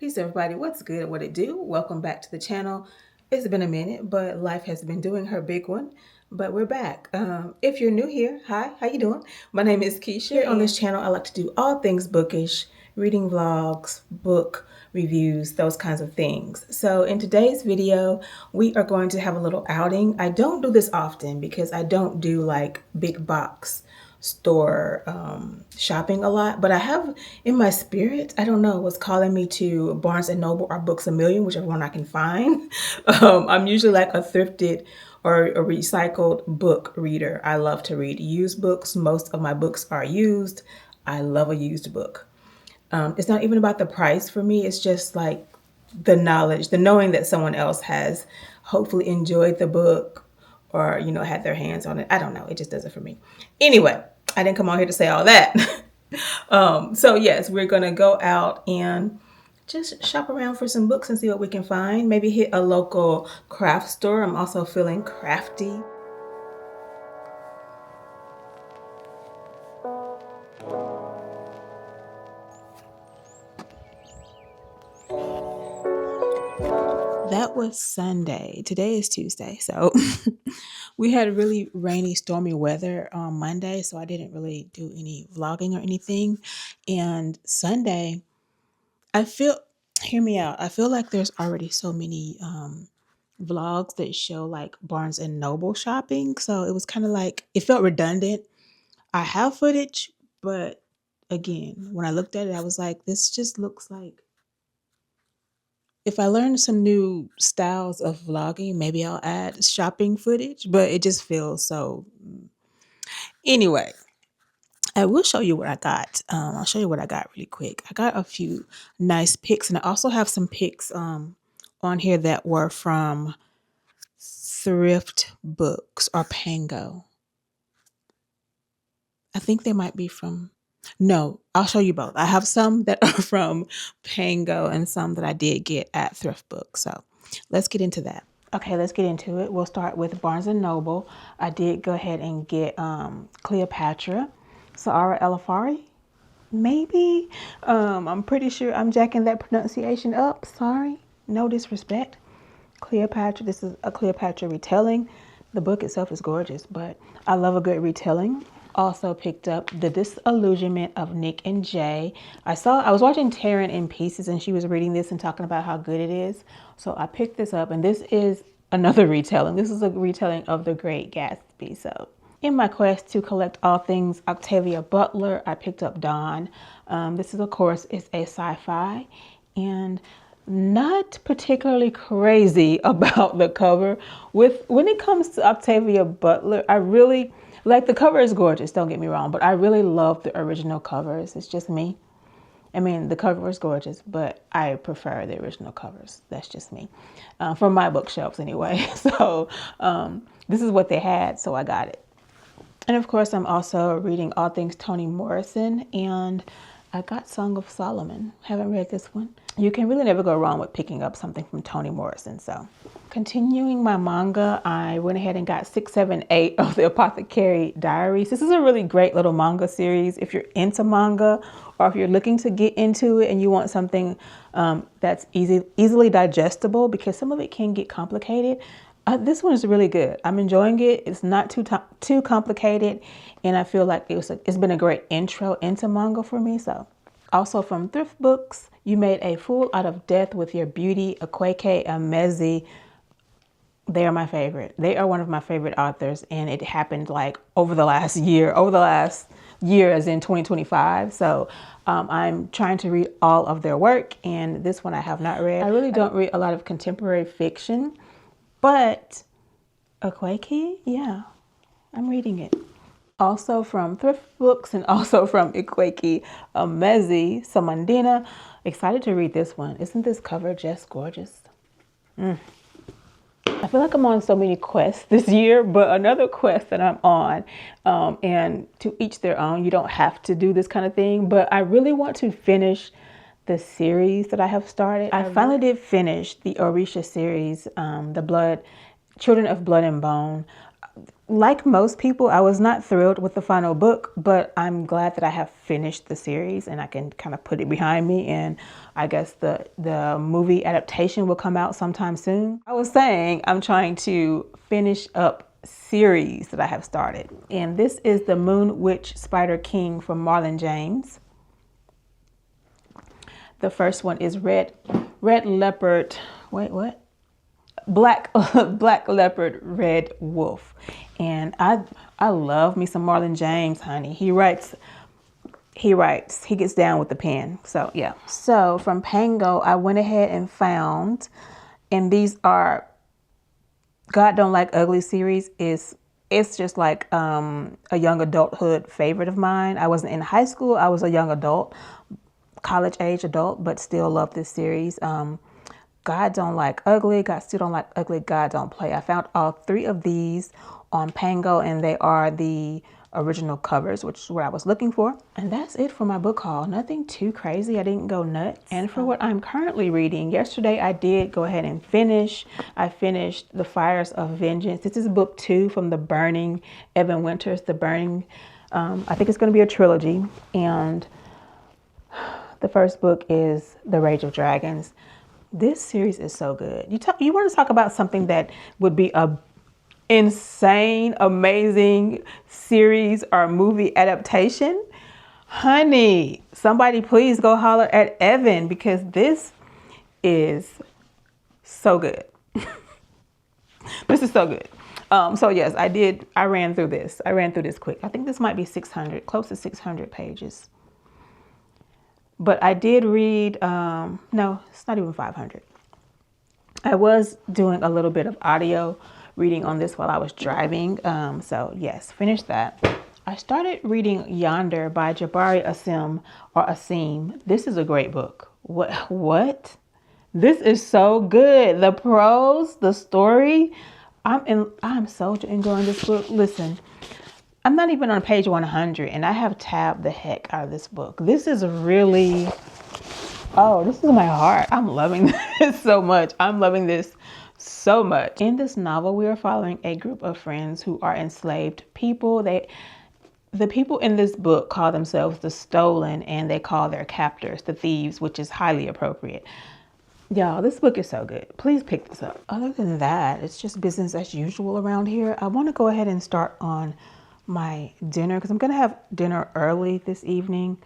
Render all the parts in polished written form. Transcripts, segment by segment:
Peace, everybody. What's good? What it do? Welcome back to the channel. It's been a minute, but life has been doing her big one. But we're back. If you're new here, hi, how you doing? My name is Keisha. Here on this channel, I like to do all things bookish, reading vlogs, book reviews, those kinds of things. So in today's video, we are going to have a little outing. I don't do this often because I don't do like big box store shopping a lot, but I have in my spirit, I don't know what's calling me to Barnes and Noble or Books a Million, whichever one I can find. I'm usually like a thrifted or a recycled book reader. I love to read used books. Most of my books are used. I love a used book. It's not even about the price for me. It's just like the knowledge, the knowing that someone else has hopefully enjoyed the book or, had their hands on it. I don't know. It just does it for me. Anyway, I didn't come on here to say all that. So yes, we're going to go out and just shop around for some books and see what we can find. Maybe hit a local craft store. I'm also feeling crafty. That was Sunday. Today is Tuesday. So we had really rainy, stormy weather on Monday. So I didn't really do any vlogging or anything. And Sunday, hear me out. I feel like there's already so many vlogs that show like Barnes and Noble shopping. So it was kind of like, it felt redundant. I have footage, but again, when I looked at it, I was like, this just looks like, if I learn some new styles of vlogging, maybe I'll add shopping footage, but it just feels so. Anyway, I will show you what I got. I'll show you what I got really quick. I got a few nice picks, and I also have some picks on here that were from thrift books or Pango. I think they might be from. No, I'll show you both. I have some that are from Pango and some that I did get at thrift books. So let's get into that. Okay, let's get into it. We'll start with Barnes and Noble. I did go ahead and get Cleopatra, Saara Elafari, maybe. I'm pretty sure I'm jacking that pronunciation up. Sorry, no disrespect. Cleopatra, this is a Cleopatra retelling. The book itself is gorgeous, but I love a good retelling. Also picked up The Disillusionment of Nick and Jay. I was watching Taryn in Pieces and she was reading this and talking about how good it is. So I picked this up, and this is another retelling. This is a retelling of The Great Gatsby. So in my quest to collect all things Octavia Butler, I picked up Dawn. This is, of course, it's a sci-fi and not particularly crazy about the cover. When it comes to Octavia Butler, I really like the cover is gorgeous, don't get me wrong, but I really love the original covers. It's just me. I mean, the cover is gorgeous, but I prefer the original covers. That's just me. From my bookshelves anyway. So this is what they had, so I got it. And of course, I'm also reading all things Toni Morrison, and I got Song of Solomon. Haven't read this one. You can really never go wrong with picking up something from Toni Morrison. So continuing my manga, I went ahead and got 6, 7, 8 of the Apothecary Diaries. This is a really great little manga series if you're into manga, or if you're looking to get into it and you want something that's easily digestible, because some of it can get complicated. This one is really good. I'm enjoying it. It's not too complicated, and I feel like it's been a great intro into manga for me. So, also from thrift books, You Made a Fool Out of Death with Your Beauty, Akweke Emezi. They are my favorite. They are one of my favorite authors, and it happened like over the last year as in 2025. So I'm trying to read all of their work, and this one I have not read. I really don't read a lot of contemporary fiction, but Akweke, yeah, I'm reading it. Also from thrift books and also from Akweke Emezi, Samandina. Excited to read this one. Isn't this cover just gorgeous? I feel like I'm on so many quests this year, but another quest that I'm on, and to each their own, you don't have to do this kind of thing, but I really want to finish the series that I have started. I finally did finish the Orisha series, Children of Blood and Bone. like most people, I was not thrilled with the final book, but I'm glad that I have finished the series and I can kind of put it behind me. And I guess the movie adaptation will come out sometime soon. I was saying I'm trying to finish up series that I have started. And this is The Moon Witch Spider King from Marlon James. The first one is Red Leopard. Wait, what? Black Leopard, Red Wolf. And I love me some Marlon James, honey. He gets down with the pen. So yeah. So from Pango, I went ahead and found, and these are God Don't Like Ugly series. It's just like a young adulthood favorite of mine. I wasn't in high school. I was a young adult, college age adult, but still love this series. God Don't Like Ugly, God Still Don't Like Ugly, God Don't Play. I found all 3 of these on Pango, and they are the original covers, which is what I was looking for. And that's it for my book haul. Nothing too crazy. I didn't go nuts. And for what I'm currently reading, yesterday I did go ahead and finish. I finished The Fires of Vengeance. This is book 2 from The Burning, Evan Winters, The Burning. I think it's going to be a trilogy. And the first book is The Rage of Dragons. This series is so good. You want to talk about something that would be a insane, amazing series or movie adaptation? Honey, somebody please go holler at Evan, because this is so good. This is so good. So yes, I ran through this. I ran through this quick. I think this might be 600, close to 600 pages. But I did read, no, it's not even 500. I was doing a little bit of audio reading on this while I was driving. So yes, finished that. I started reading Yonder by Jabari Asim. This is a great book. What? This is so good. The prose, the story. I'm so enjoying this book. Listen, I'm not even on page 100 and I have tabbed the heck out of this book. This is really, this is my heart. I'm loving this so much. I'm loving this so much. In this novel, we are following a group of friends who are enslaved people. The people in this book call themselves the Stolen, and they call their captors the Thieves, which is highly appropriate. Y'all, this book is so good. Please pick this up. Other than that, it's just business as usual around here. I want to go ahead and start on my dinner because I'm going to have dinner early this evening.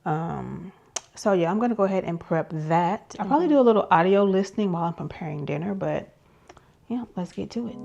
So yeah, I'm going to go ahead and prep that. I'll probably do a little audio listening while I'm preparing dinner, but yeah, let's get to it.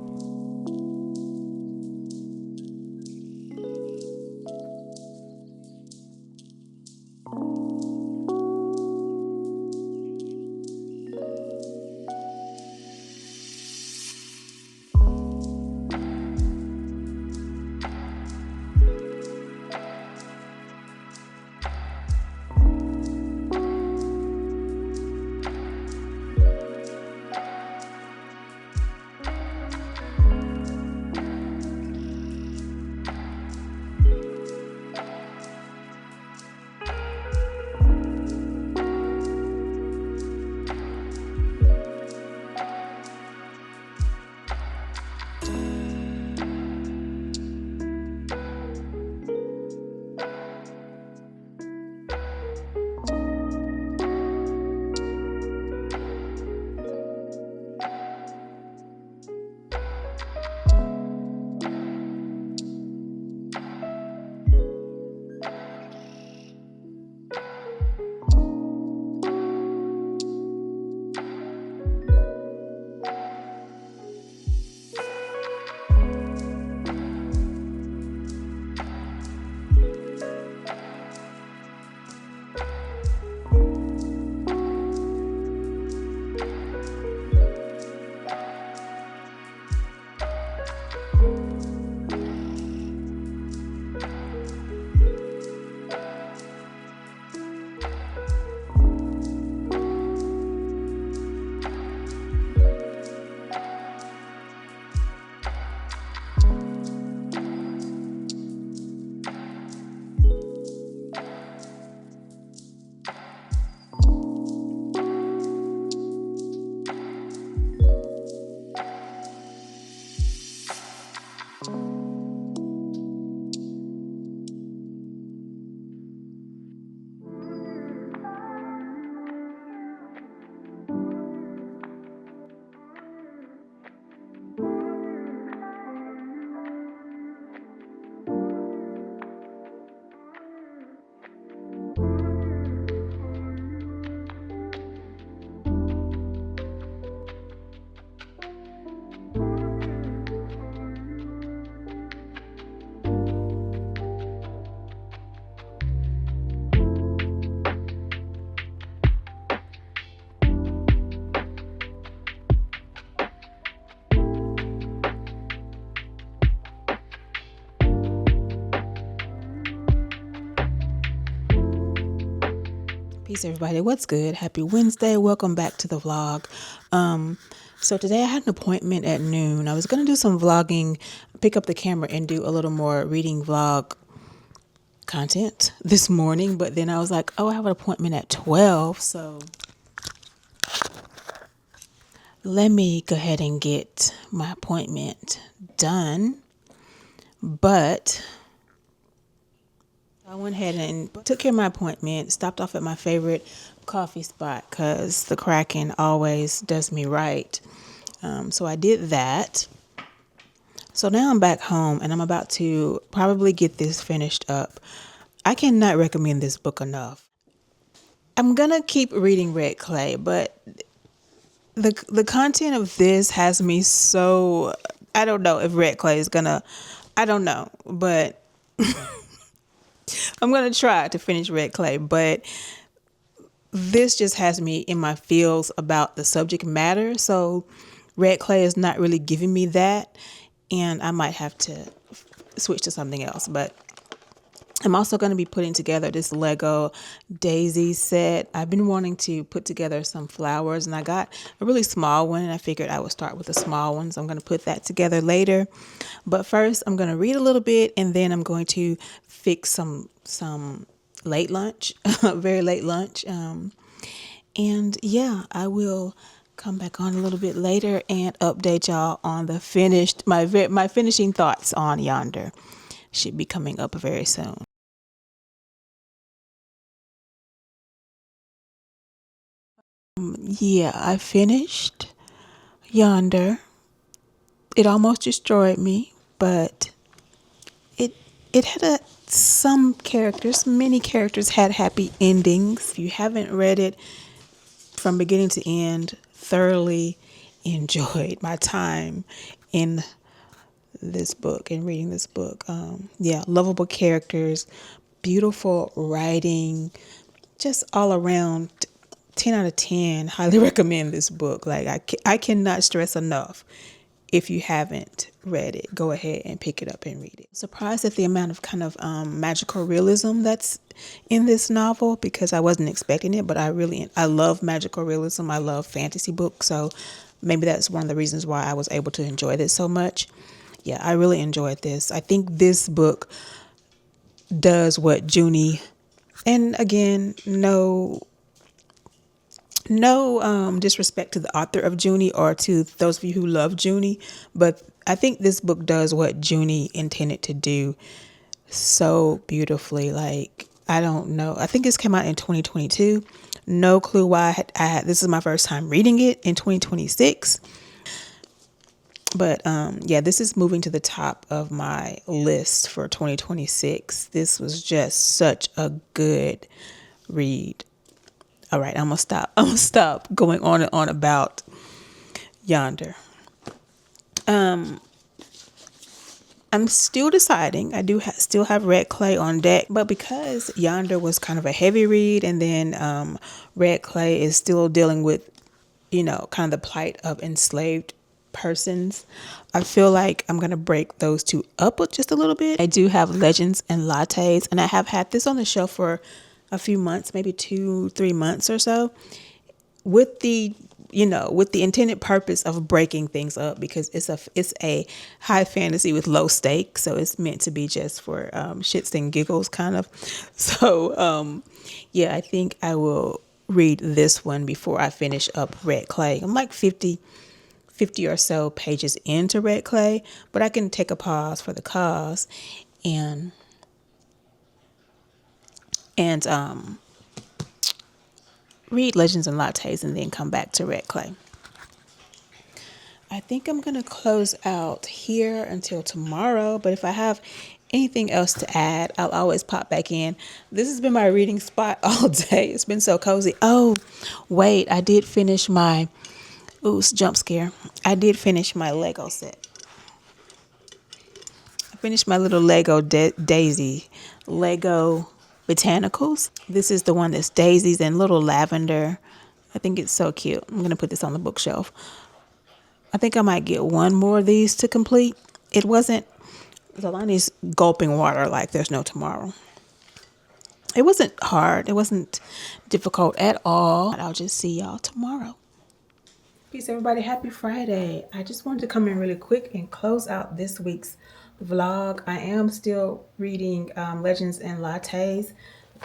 Peace, everybody. What's good? Happy Wednesday. Welcome back to the vlog. So today I had an appointment at noon. I was going to do some vlogging, pick up the camera and do a little more reading vlog content this morning. But then I was like, oh, I have an appointment at 12. So let me go ahead and get my appointment done. But I went ahead and took care of my appointment, stopped off at my favorite coffee spot because the Kraken always does me right. So I did that. So now I'm back home and I'm about to probably get this finished up. I cannot recommend this book enough. I'm going to keep reading Red Clay, but the content of this has me so, I don't know if Red Clay is going to, I don't know, but I'm going to try to finish Red Clay, but this just has me in my feels about the subject matter. So Red Clay is not really giving me that, and I might have to switch to something else. But I'm also going to be putting together this Lego daisy set. I've been wanting to put together some flowers, and I got a really small one, and I figured I would start with the small ones. I'm going to put that together later. But first, I'm going to read a little bit, and then I'm going to fix some late lunch, very late lunch. And yeah, I will come back on a little bit later and update y'all on the finished, my finishing thoughts on Yonder. Should be coming up very soon. Yeah, I finished Yonder. It almost destroyed me, but it had many characters had happy endings. If you haven't read it from beginning to end, thoroughly enjoyed my time in this book and reading this book. Yeah, lovable characters, beautiful writing, just all around 10 out of 10. Highly recommend this book. Like I cannot stress enough. If you haven't read it, go ahead and pick it up and read it. Surprised at the amount of kind of magical realism that's in this novel, because I wasn't expecting it, but I love magical realism. I love fantasy books. So maybe that's one of the reasons why I was able to enjoy this so much. Yeah, I really enjoyed this. I think this book does what Junie, and again, no disrespect to the author of Junie or to those of you who love Junie, but I think this book does what Junie intended to do so beautifully. Like, I don't know. I think this came out in 2022. No clue why this is my first time reading it in 2026. But yeah, this is moving to the top of my list for 2026. This was just such a good read. All right, I'm gonna stop going on and on about Yonder. I'm still deciding. I do still have Red Clay on deck, but because Yonder was kind of a heavy read, and then Red Clay is still dealing with, kind of the plight of enslaved persons, I feel like I'm gonna break those two up just a little bit. I do have Legends and Lattes, and I have had this on the shelf for a few months, maybe 2-3 months or so, with the intended purpose of breaking things up, because it's a high fantasy with low stakes, so it's meant to be just for shits and giggles kind of. So yeah, I think I will read this one before I finish up Red Clay. I'm like 50 or so pages into Red Clay, but I can take a pause for the cause and read Legends and Lattes and then come back to Red Clay. I think I'm going to close out here until tomorrow, but if I have anything else to add, I'll always pop back in. This has been my reading spot all day. It's been so cozy. Oh, wait, I did finish my, jump scare. I did finish my Lego set. I finished my little Lego daisy, Lego botanicals. This is the one that's daisies and little lavender. I think it's so cute. I'm going to put this on the bookshelf. I think I might get one more of these to complete. Zalani's gulping water like there's no tomorrow. It wasn't hard. It wasn't difficult at all. I'll just see y'all tomorrow. Peace, everybody. Happy Friday. I just wanted to come in really quick and close out this week's vlog. I am still reading Legends and Lattes.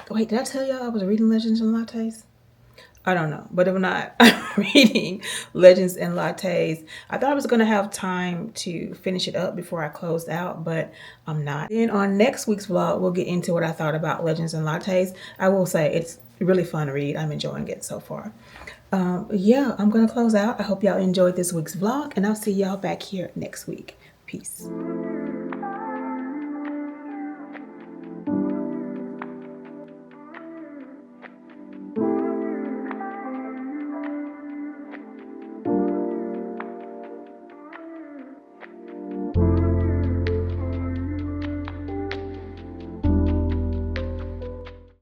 Wait, did I tell y'all I was reading Legends and Lattes? I don't know, but if not, I'm reading Legends and Lattes. I thought I was going to have time to finish it up before I closed out, but I'm not. Then on next week's vlog, we'll get into what I thought about Legends and Lattes. I will say it's really fun to read. I'm enjoying it so far. Yeah, I'm going to close out. I hope y'all enjoyed this week's vlog, and I'll see y'all back here next week. Peace.